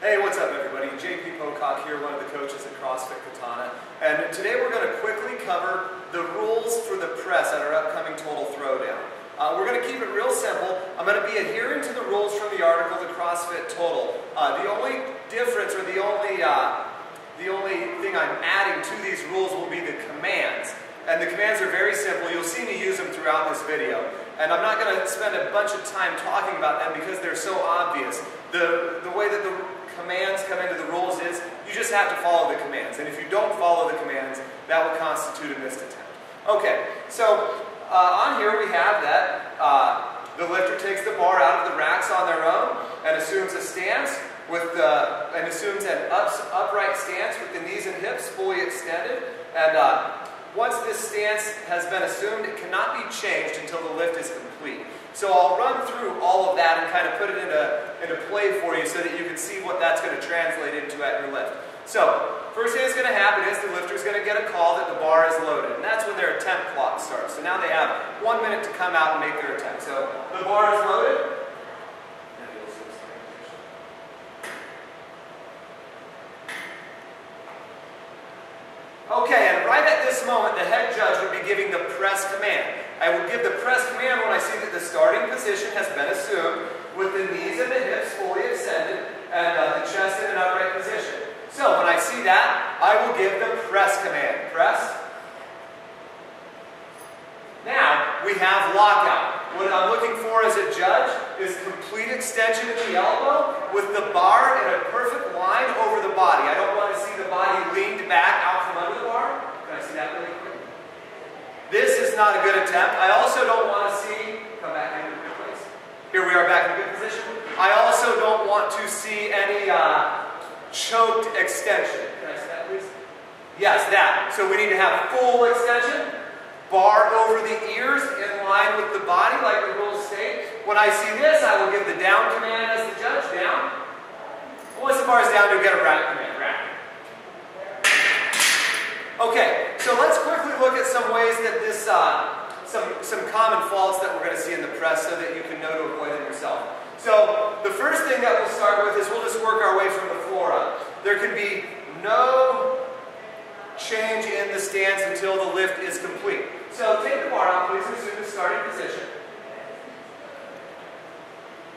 Hey, what's up everybody? JP Pocock here, one of the coaches at CrossFit Katana. And today we're going to quickly cover the rules for the press at our upcoming Total Throwdown. We're going to keep it real simple. I'm going to be adhering to the rules from the article, The CrossFit Total. The only difference, or the only thing I'm adding to these rules will be the commands. And the commands are very simple. You'll see me use them throughout this video. And I'm not going to spend a bunch of time talking about them because they're so obvious. The way that the commands come into the rules is you just have to follow the commands. And if you don't follow the commands, that will constitute a missed attempt. Okay, so on here we have that the lifter takes the bar out of the racks on their own and assumes a stance and assumes an upright stance with the knees and hips fully extended. And once this stance has been assumed, it cannot be changed until the lift is complete. So I'll run through all of that and kind of put it into play for you so that you can see what that's going to translate into at your lift. So, first thing that's going to happen is the lifter is going to get a call that the bar is loaded. And that's when their attempt clock starts. So now they have 1 minute to come out and make their attempt. So the bar is loaded. Okay, and right at this moment, the head judge would be giving the press command. I will give the press command when I see that the starting position has been assumed with the knees and the hips fully extended and the chest in an upright position. So when I see that, I will give the press command. Press. Now, we have lockout. What I'm looking for as a judge is complete extension of the elbow with the bar in a perfect line over the body. I don't want to see the body leaned back out from under the bar. Can I see that really quick? This is not a good attempt. I also don't want to see, come back into a good place. Here we are back in a good position. I also don't want to see any choked extension. Can I see that please? Yes, that. So we need to have full extension. Bar over the ears in line with the body like the rules state. When I see this, I will give the down command as the judge, down. Once the bar is down, you'll get a rack command, rack. Okay, so let's quickly look at some ways that this, some common faults that we're going to see in the press so that you can know to avoid them yourself. So the first thing that we'll start with is we'll just work our way from the floor up. There can be no change in the stance until the lift is complete. So take the bar out, please, assume the starting position.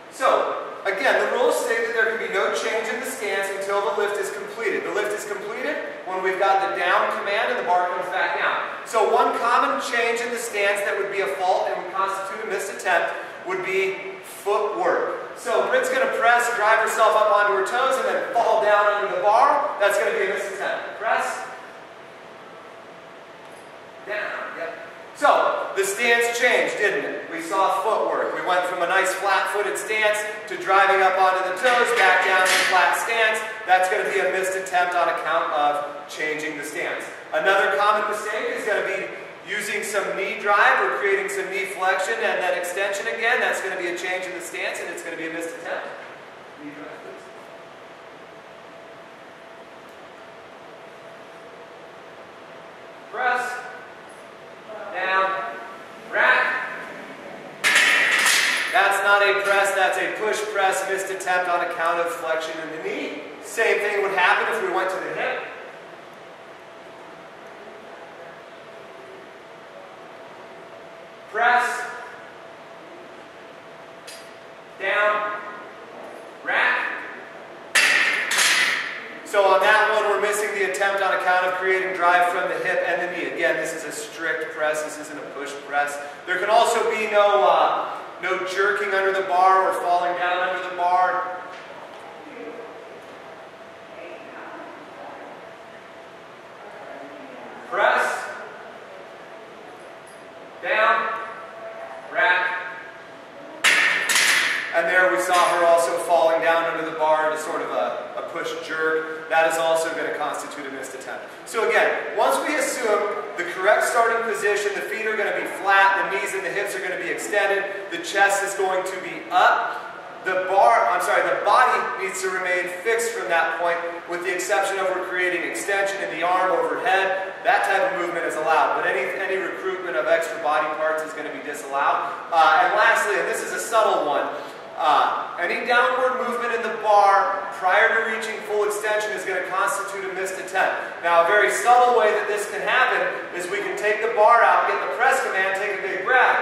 So, again, the rules state that there can be no change in the stance until the lift is completed. The lift is completed when we've got the down command and the bar comes back down. So one common change in the stance that would be a fault and would constitute a missed attempt would be footwork. So Britt's going to press, drive herself up onto her toes, and then fall down under the bar. That's going to be a missed attempt. Press. Down. Yep. So, the stance changed, didn't it? We saw footwork. We went from a nice flat-footed stance to driving up onto the toes, back down to a flat stance. That's going to be a missed attempt on account of changing the stance. Another common mistake is going to be using some knee drive or creating some knee flexion and then extension again. That's going to be a change in the stance and it's going to be a missed attempt. Knee drive, please. Press. Down, rack. That's not a press, that's a push press, missed attempt on account of flexion in the knee. Same thing would happen if we went to the hip. Press. Down, rack. So on that one, we're missing the attempt on account of creating drive from the hip and the knee. Again, this is a strict press. This isn't a push press. There can also be no jerking under the bar or falling down under the bar. Press. Down. Rack. And there we saw her also falling down under the bar into sort of a push jerk. That is also going to constitute a missed attempt. So again, once we assume the correct starting position, the feet are going to be flat, the knees and the hips are going to be extended, the chest is going to be up, the body needs to remain fixed from that point with the exception of we're creating extension in the arm overhead. That type of movement is allowed, but any recruitment of extra body parts is going to be disallowed. And lastly, and this is a subtle one, Any downward movement in the bar prior to reaching full extension is going to constitute a missed attempt. Now, a very subtle way that this can happen is we can take the bar out, get the press command, take a big breath,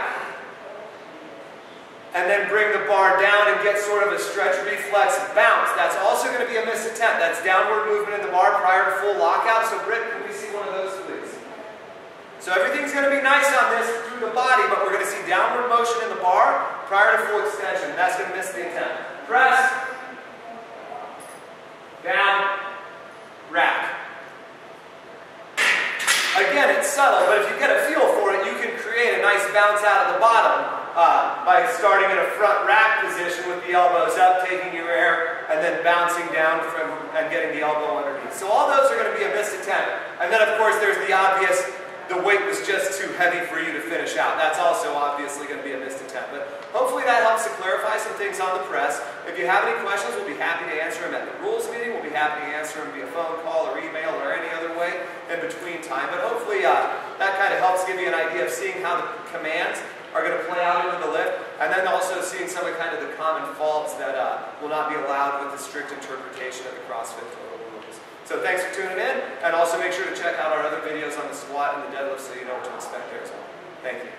and then bring the bar down and get sort of a stretch reflex bounce. That's also going to be a missed attempt. That's downward movement in the bar prior to full lockout. So Britt, can we see one of those, please? So everything's going to be nice on this through the body, but we're going to see downward motion in the bar prior to full extension. That's going to miss the attempt. Press, down, rack. Again, it's subtle, but if you get a feel for it, you can create a nice bounce out of the bottom. By starting in a front rack position with the elbows up, taking your air, and then bouncing down and getting the elbow underneath. So all those are going to be a missed attempt. And then of course there's the obvious, the weight was just too heavy for you to finish out. That's also obviously going to be a missed attempt. But hopefully that helps to clarify some things on the press. If you have any questions, we'll be happy to answer them at the rules meeting. We'll be happy to answer them via phone call or email or any other way in between time. But hopefully that kind of helps give you an idea of seeing how the commands are going to play out into the lift, and then also seeing some of the common faults that will not be allowed with the strict interpretation of the CrossFit total rules. So thanks for tuning in, and also make sure to check out our other videos on the squat and the deadlift so you know what to expect there as well. Thank you.